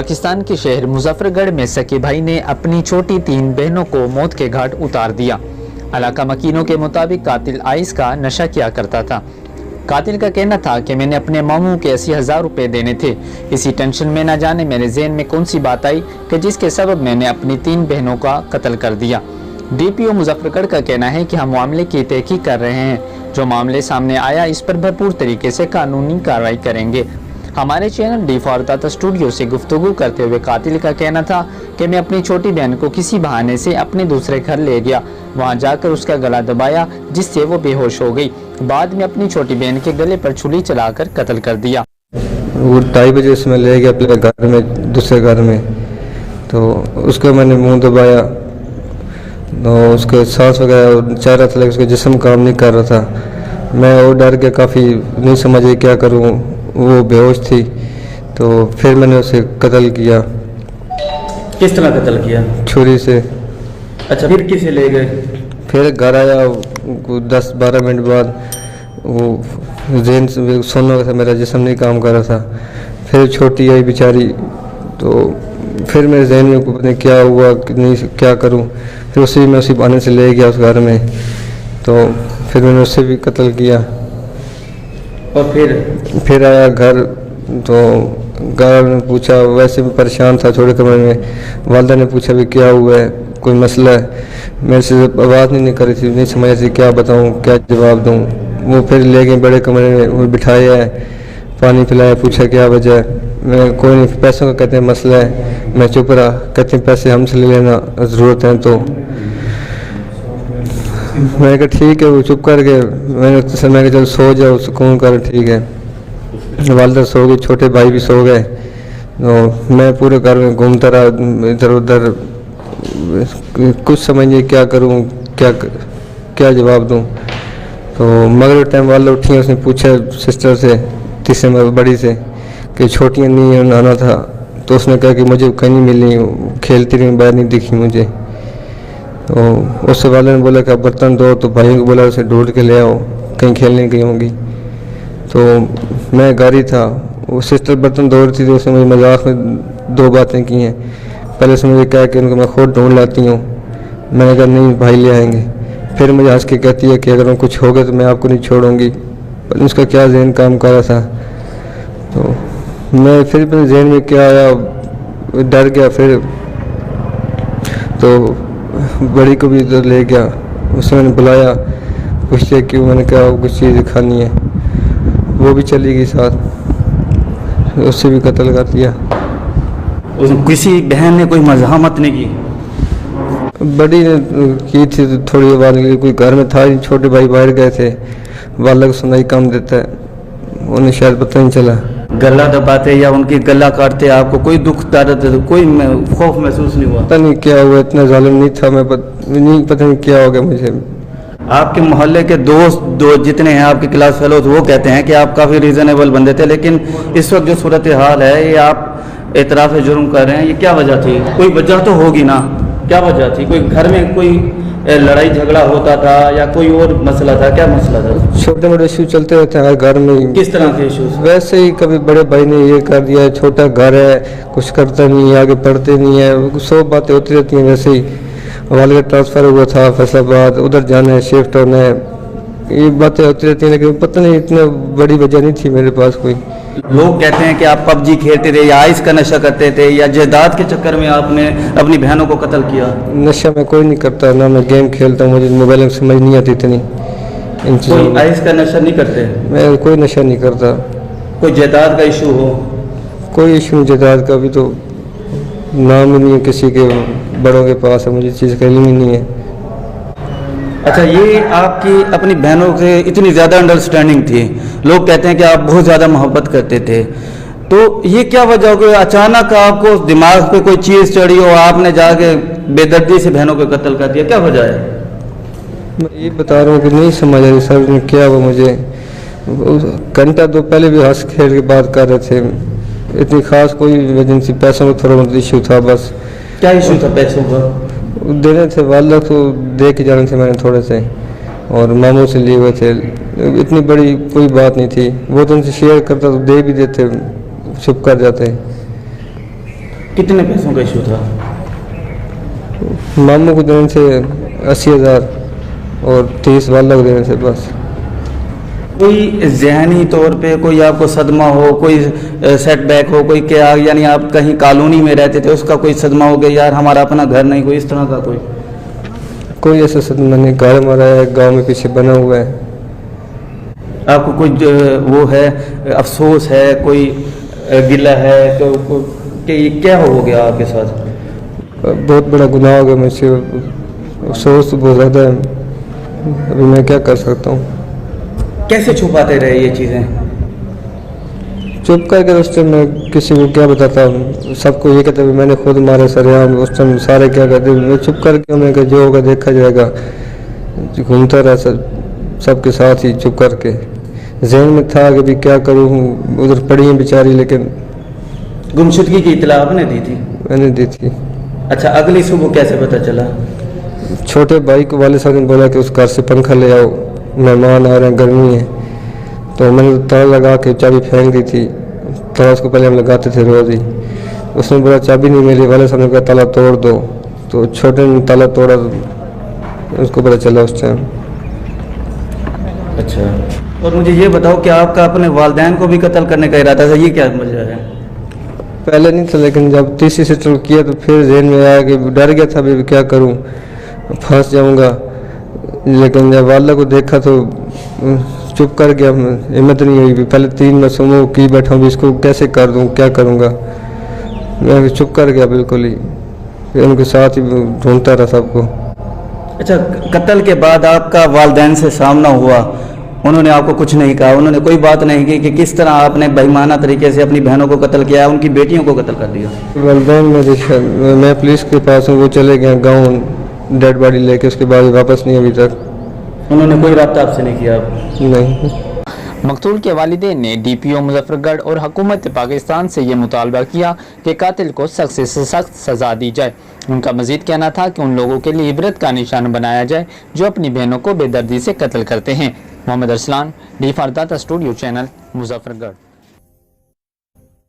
पाकिस्तान के शहर मुजफ्फरगढ़ में सके भाई ने अपनी छोटी 3 बहनों को मौत के घाट उतार दिया। इलाका मकीनों के मुताबिक कातिल आइस का नशा किया करता था। कातिल का कहना था कि मैंने अपने मामू के 80,000 रुपये देने थे। इसी टेंशन में न जाने मेरे जहन में कौन सी बात आई कि जिसके सबब मैंने अपनी 3 बहनों का कत्ल कर दिया। DPO मुजफ्फरगढ़ का कहना है कि हम मामले की तहकीक कर रहे हैं। जो मामले सामने आया इस पर भरपूर तरीके से कानूनी कार्रवाई करेंगे। हमारे चैनल डी फॉर दाता स्टूडियो से गुफ्तगू करते हुए कातिल का कहना था कि मैं अपनी छोटी बहन को किसी बहाने से अपने दूसरे घर ले गया। वहां जाकर उसका गला दबाया जिससे वो बेहोश हो गई। बाद में अपनी छोटी बहन के गले पर छुरी चलाकर कत्ल कर दिया। वो 2:30 बजे उसमें ले गया अपने घर में, दूसरे घर में, तो उसको मैंने मुंह दबाया तो उसके सांस वगैरह चाह रहा था, उसका जिस्म काम नहीं कर रहा था। मैं वो डर के काफ़ी नहीं समझे क्या करूँ, वो बेहोश थी। तो फिर मैंने उसे कत्ल किया। किस तरह कत्ल किया? छुरी से। अच्छा, फिर किसे ले गए? फिर घर आया 10-12 मिनट बाद, वो जहन सोना था, मेरा जिस्म नहीं काम कर रहा था। फिर छोटी आई बेचारी, तो फिर मेरे जहन में पता नहीं क्या हुआ कि नहीं क्या करूं। फिर मैं उसी बहाने से ले गया उस घर में, तो फिर मैंने उससे भी कत्ल किया। और फिर आया घर, तो घर में पूछा, वैसे भी परेशान था छोटे कमरे में। वालदा ने पूछा भी क्या हुआ है, कोई मसला है। मेरे से आवाज़ नहीं कर रही थी, नहीं समझ रही थी क्या बताऊं, क्या जवाब दूं। वो फिर ले गए बड़े कमरे में, वो बिठाया है, पानी पिलाया, पूछा क्या वजह है। मैं कोई नहीं, पैसों का कहते हैं मसला है। मैं चुप रहा। कहते हैं पैसे हमसे ले लेना, ज़रूरत है तो। मैंने कहा ठीक है। वो चुप कर गए। मैं कहा चल सो जाओ, सुकून कर, ठीक है। वालदा सो गई, छोटे भाई भी सो गए। तो मैं पूरे घर में घूमता रहा, इधर उधर, कुछ समझ नहीं क्या करूं, क्या जवाब दूं। तो मगर टाइम वाला उठी, उसने पूछा सिस्टर से, तीसरे में बड़ी से, कि छोटियाँ नहीं आना था। तो उसने कहा कि मुझे कहीं नहीं मिली, खेलती रही, बाहर नहीं दिखी मुझे। तो उससे वाले ने बोला कि आप बर्तन दो, तो भाइयों को बोला उसे ढूंढ के ले आओ, कहीं खेलने गई होंगी। तो मैं घर ही था। वो सिस्टर बर्तन धो रही थी, तो उसने मुझे मजाक में 2 बातें की हैं। पहले उसने मुझे कहा कि उनको मैं खुद ढूंढ लाती हूँ। मैंने कहा नहीं, भाई ले आएंगे। फिर मुझे हंस के कहती है कि अगर कुछ हो गया तो मैं आपको नहीं छोड़ूंगी। उसका क्या जहन काम कर रहा था। तो मैं फिर अपने जहन में क्या आया, डर गया। फिर तो बड़ी को भी इधर ले गया, उसे मैंने बुलाया, पूछते क्यों। मैंने कहा कुछ चीज़ खानी है। वो भी चली गई साथ, उससे भी कत्ल कर दिया। किसी बहन ने कोई मज़ाहमत नहीं की? बड़ी ने की थी थोड़ी बार, कोई घर में था, छोटे भाई बाहर गए थे, वाला को सुनाई कम देता है, उन्हें शायद पता नहीं चला। गला दबाते या उनकी गला काटते, आपको कोई दुख दर्द, कोई खौफ महसूस नहीं हुआ? पता नहीं क्या हुआ, इतना जालिम नहीं था मैं, पता नहीं क्या हो गया मुझे। आपके मोहल्ले के दोस्त जितने हैं आपके क्लास फेलोज, वो कहते हैं कि आप काफ़ी रीज़नेबल बंदे थे, लेकिन इस वक्त जो सूरत हाल है, ये आप एतराफ़ जुर्म कर रहे हैं, ये क्या वजह थी? कोई वजह तो होगी ना, क्या वजह थी? कोई घर में कोई लड़ाई झगड़ा होता था या कोई और मसला था? क्या मसला था? छोटे मोटे इशू चलते रहते हैं हर घर में। किस तरह के इशूज? वैसे ही कभी बड़े भाई ने ये कर दिया, छोटा घर है, कुछ करता नहीं है, आगे पढ़ते नहीं है, 100 बातें होती रहती हैं। वैसे ही वाले का ट्रांसफ़र हुआ था फैसलाबाद, उधर जाना है, शिफ्ट होना है, ये बातें होती रहती हैं। लेकिन पता नहीं, इतनी बड़ी वजह नहीं थी मेरे पास कोई। लोग कहते हैं कि आप PUBG खेलते थे या आइस का नशा करते थे या जायदाद के चक्कर में आपने अपनी बहनों को कत्ल किया। नशा मैं कोई नहीं करता, ना मैं गेम खेलता हूँ, मुझे मोबाइल में समझ नहीं आती इतनी। कोई आइस का नशा नहीं करते? मैं कोई नशा नहीं करता। कोई जायदाद का इशू हो? कोई इशू नहीं जायदाद का, अभी तो नाम ही नहीं है किसी के बड़ों के पास है, मुझे चीज़ का इल्म ही नहीं है। अच्छा, ये आपकी अपनी बहनों से इतनी ज़्यादा अंडरस्टैंडिंग थी, लोग कहते हैं कि आप बहुत ज़्यादा मोहब्बत करते थे, तो ये क्या वजह हो गई अचानक आपको दिमाग पे कोई चीज़ चढ़ी हो, आपने जाके बेदर्दी से बहनों को कत्ल कर दिया? क्या वजह है? मैं ये बता रहा हूँ कि नहीं समझ रही सर ने क्या हुआ मुझे। घंटा 2 पहले भी हंस खेल के बात कर रहे थे, इतनी खास कोई वजह नहीं थी। पैसों का थोड़ा बहुत इशू था बस। क्या इशू था पैसों का? देने थे, वाला तो दे के जाने थे मैंने थोड़े से, और मामू से लिए हुए थे। इतनी बड़ी कोई बात नहीं थी। वो तो उनसे शेयर करता तो दे भी देते, चुप कर जाते। कितने पैसों का इशू था? मामू को देने से 80,000 और 30 वाला को देने से बस। कोई जहनी तौर पे कोई आपको सदमा हो, कोई सेटबैक हो, कोई क्या, यानी आप कहीं कॉलोनी में रहते थे उसका कोई सदमा हो गया, यार हमारा अपना घर नहीं, कोई इस तरह का कोई ऐसा सदमा नहीं, घर हमारा है गांव में पीछे बना हुआ है। आपको कोई वो है, अफसोस है, कोई गिला है तो कि ये क्या हो गया आपके साथ? बहुत बड़ा गुनाह हो गया मुझसे, अफसोस तो बहुत ज़्यादा है। अभी मैं क्या कर सकता हूँ? कैसे छुपाते रहे ये चीज़ें? चुप करके उस टाइम मैं किसी को क्या बताता हूँ, सबको ये कहता मैंने खुद मारे सरेआम, उस टाइम सारे क्या कहते, मैं चुप करके मैं कहा जो होगा देखा जाएगा, घूमता रहा सबके साथ ही चुप करके। जहन में था कि भी क्या करूँ, उधर पड़ी है बेचारी, लेकिन गुमशुदगी की इत्तला आपने दी थी? मैंने दी थी। अच्छा, अगली सुबह कैसे पता चला? छोटे भाई को वाले साहब ने बोला कि उस घर से पंखा ले आओ, मेहमान आ रहे हैं, गर्मी है। तो मैंने ताला लगा के चाबी फेंक दी थी। ताला उसको पहले हम लगाते थे रोज़ ही। उसने बोला चाबी नहीं मिली, वाले साहब ने कहा ताला तोड़ दो, तो छोटे ने ताला तोड़ा, उसको पता चला उस टाइम। अच्छा, और मुझे ये बताओ कि आपका अपने वालिदैन को भी कत्ल करने का इरादा था, ये क्या वजह है? पहले नहीं था, लेकिन जब तीसरी सिस्टर किया तो फिर जहन में आया कि डर गया था भी क्या करूं, फंस जाऊंगा। लेकिन जब वाला को देखा तो चुप कर गया, हिम्मत नहीं हुई। पहले 3 मासूमों की बैठा हूँ, इसको कैसे कर दूं, क्या करूंगा। मैं चुप कर गया बिल्कुल ही, फिर उनके साथ ही ढूंढता रहा सबको। अच्छा, कत्ल के बाद आपका वालिदैन से सामना हुआ, उन्होंने आपको कुछ नहीं कहा, उन्होंने कोई बात नहीं की कि किस तरह आपने बेईमाना तरीके से अपनी बहनों को कत्ल किया, उनकी बेटियों को कत्ल कर दिया? वालिदैन में मैं पुलिस के पास हूँ, वो चले गए गाँव डेड बॉडी लेके, उसके बाद वापस नहीं अभी तक। उन्होंने कोई रब्ता आपसे नहीं किया? नहीं। मकतूल के वालिदैन ने DPO मुजफ्फरगढ़ और हुकूमत पाकिस्तान से ये मुतालबा किया कि कातिल को सख्त से सख्त सज़ा दी जाए। उनका मजीद कहना था कि उन लोगों के लिए इबरत का निशान बनाया जाए जो अपनी बहनों को बेदर्दी से कत्ल करते हैं। मोहम्मद अरसलान, D फॉर दाता स्टूडियो चैनल, मुजफ्फरगढ़।